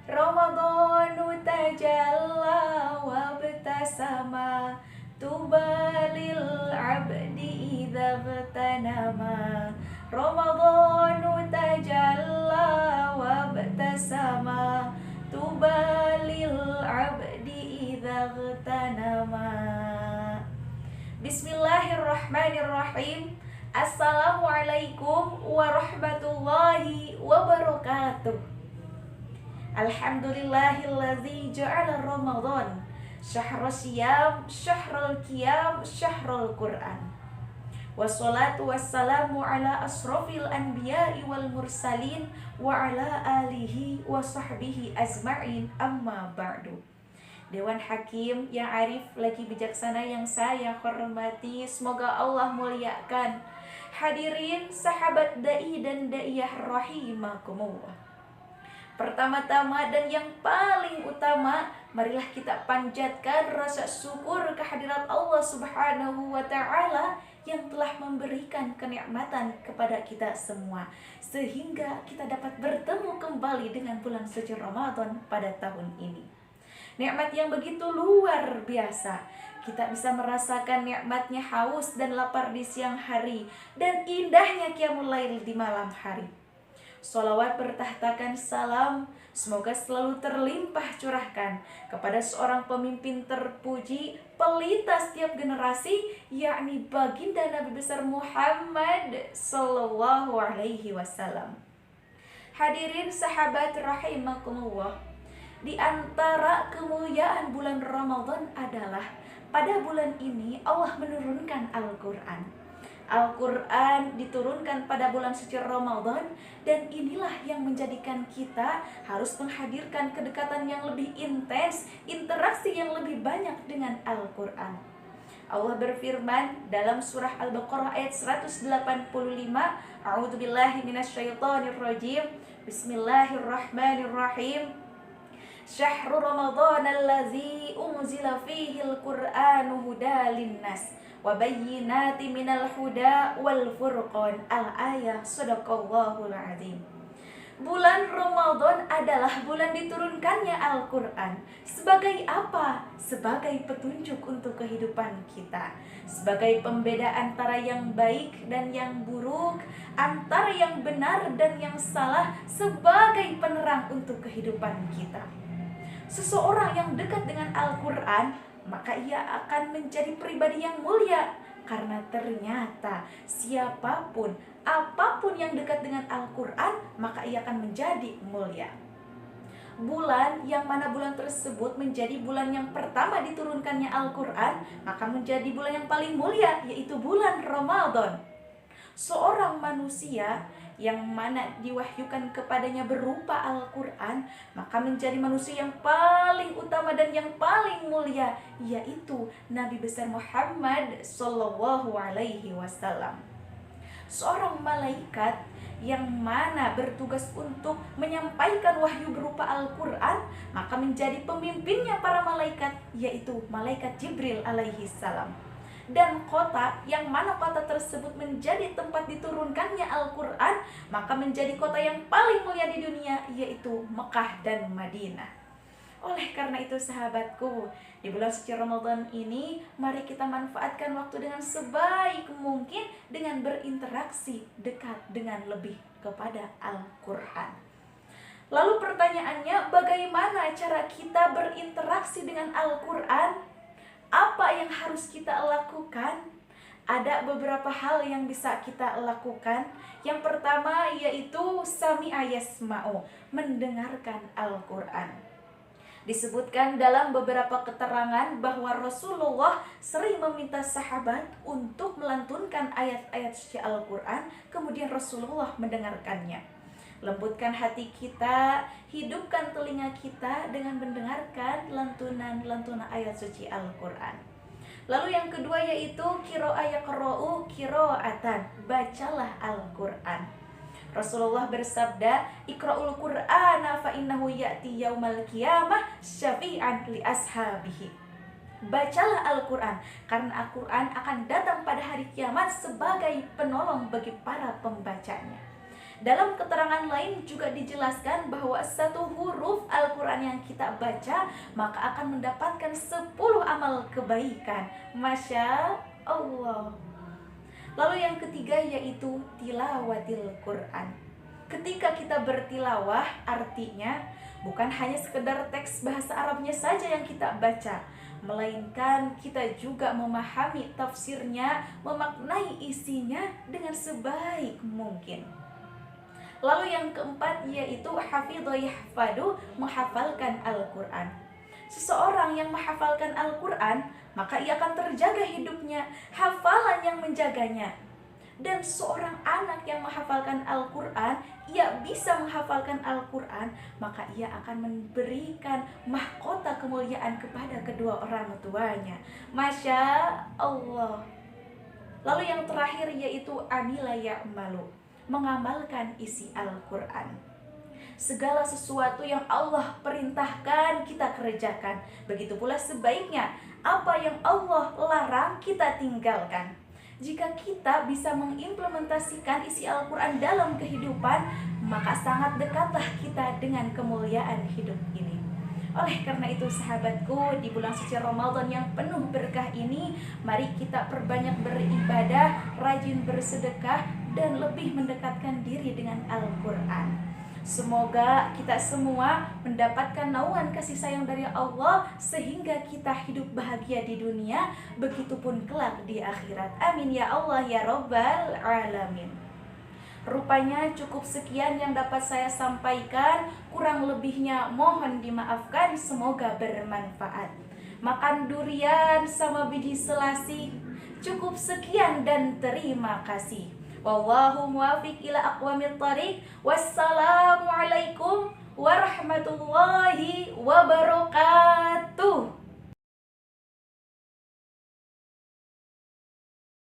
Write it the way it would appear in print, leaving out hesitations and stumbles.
Ramadhanu tajalla wabtasama tubalil abdi idza gtanama. Ramadhanu tajalla wabtasama tubalil abdi idza gtanama. Bismillahirrahmanirrahim. Assalamualaikum warahmatullahi wabarakatuh. Alhamdulillahillazi ja'ala Ramadan syahrul siyam, syahrul qiyam, syahrul Qur'an. Wassalatu wassalamu ala asrofil anbiya'i wal mursalin wa ala alihi wa sahbihi azma'in, amma ba'du. Dewan Hakim yang arif lagi bijaksana yang saya hormati, semoga Allah muliakan. Hadirin sahabat da'i dan da'iyah rahimakumullah. Pertama-tama dan yang paling utama, marilah kita panjatkan rasa syukur kehadirat Allah Subhanahu wa Ta'ala yang telah memberikan kenikmatan kepada kita semua, sehingga kita dapat bertemu kembali dengan bulan suci Ramadan pada tahun ini. Nikmat yang begitu luar biasa. Kita bisa merasakan nikmatnya haus dan lapar di siang hari, dan indahnya qiyamul lail di malam hari. Sholawat bertahtakan salam semoga selalu terlimpah curahkan kepada seorang pemimpin terpuji, pelita setiap generasi, yakni baginda Nabi besar Muhammad sallallahu alaihi wasallam. Hadirin sahabat rahimakumullah, di antara kemuliaan bulan Ramadan adalah pada bulan ini Allah menurunkan Al-Quran. Al-Quran diturunkan pada bulan suci Ramadan, dan inilah yang menjadikan kita harus menghadirkan kedekatan yang lebih intens, interaksi yang lebih banyak dengan Al-Quran. Allah berfirman dalam surah Al-Baqarah ayat 185, A'udzubillahi minasyaitonirrajim, Bismillahirrahmanirrahim. Syahrul Ramadan allazi unzila fihi al-Qur'anu hudan linnas wa bayyinati minal huda wal furqan. Al-ayah. Shadaqallahul azim. Bulan Ramadan adalah bulan diturunkannya Al-Quran. Sebagai apa? Sebagai petunjuk untuk kehidupan kita, sebagai pembeda antara yang baik dan yang buruk, antara yang benar dan yang salah, sebagai penerang untuk kehidupan kita. Seseorang yang dekat dengan Al-Quran, maka ia akan menjadi pribadi yang mulia. Karena ternyata siapapun, apapun yang dekat dengan Al-Quran, maka ia akan menjadi mulia. Bulan yang mana bulan tersebut menjadi bulan yang pertama diturunkannya Al-Quran, maka menjadi bulan yang paling mulia, yaitu bulan Ramadan. Seorang manusia yang mana diwahyukan kepadanya berupa Al-Quran, maka menjadi manusia yang paling utama dan yang paling mulia, yaitu Nabi besar Muhammad sallallahu alaihi wasallam. Seorang malaikat yang mana bertugas untuk menyampaikan wahyu berupa Al-Quran, maka menjadi pemimpinnya para malaikat, yaitu malaikat Jibril alaihi salam. Dan kota yang mana kota tersebut menjadi tempat diturunkannya Al-Quran, maka menjadi kota yang paling mulia di dunia, yaitu Mekah dan Madinah. Oleh karena itu sahabatku, di bulan suci Ramadan ini, mari kita manfaatkan waktu dengan sebaik mungkin dengan berinteraksi dekat dengan lebih kepada Al-Quran. Lalu pertanyaannya, bagaimana cara kita berinteraksi dengan Al-Quran? Apa yang harus kita lakukan? Ada beberapa hal yang bisa kita lakukan. Yang pertama yaitu sami'a yasma'u, mendengarkan Al-Quran. Disebutkan dalam beberapa keterangan bahwa Rasulullah sering meminta sahabat untuk melantunkan ayat-ayat suci Al-Quran, kemudian Rasulullah mendengarkannya. Lembutkan hati kita, hidupkan telinga kita dengan mendengarkan lantunan-lantunan ayat suci Al-Quran. Lalu yang kedua yaitu qira'a yaqra'u qira'atan, bacalah Al-Quran. Rasulullah bersabda, Iqra'ul Qur'ana fa innahu ya'ti yaumal qiyamah syafi'an li ashabihi. Bacalah Al-Quran, karena Al-Quran akan datang pada hari kiamat sebagai penolong bagi para pembacanya. Dalam keterangan lain juga dijelaskan bahwa satu huruf Al-Quran Al-Quran yang kita baca, maka akan mendapatkan 10 amal kebaikan. Masya Allah. Lalu yang ketiga yaitu tilawatil Quran. Ketika kita bertilawah, artinya bukan hanya sekedar teks bahasa Arabnya saja yang kita baca, melainkan kita juga memahami tafsirnya, memaknai isinya dengan sebaik mungkin. Lalu yang keempat yaitu hafidhu yahfadu, menghafalkan Al-Quran. Seseorang yang menghafalkan Al-Quran, maka ia akan terjaga hidupnya, hafalan yang menjaganya. Dan seorang anak yang menghafalkan Al-Quran, ia bisa menghafalkan Al-Quran, maka ia akan memberikan mahkota kemuliaan kepada kedua orang tuanya. Masya Allah. Lalu yang terakhir yaitu amila ya'malu, mengamalkan isi Al-Quran. Segala sesuatu yang Allah perintahkan kita kerjakan. Begitu pula sebaiknya, apa yang Allah larang kita tinggalkan. Jika kita bisa mengimplementasikan isi Al-Quran dalam kehidupan, maka sangat dekatlah kita dengan kemuliaan hidup ini. Oleh karena itu sahabatku, di bulan suci Ramadan yang penuh berkah ini, mari kita perbanyak beribadah, rajin bersedekah, dan lebih mendekatkan diri dengan Al-Quran. Semoga kita semua mendapatkan naungan kasih sayang dari Allah, sehingga kita hidup bahagia di dunia, begitupun kelak di akhirat. Amin ya Allah ya Rabbal Alamin. Rupanya cukup sekian yang dapat saya sampaikan, kurang lebihnya mohon dimaafkan, semoga bermanfaat. Makan durian sama biji selasih, cukup sekian dan terima kasih. Wallahu muwaffiq ila aqwamit thariq. Wassalamualaikum warahmatullahi wabarakatuh.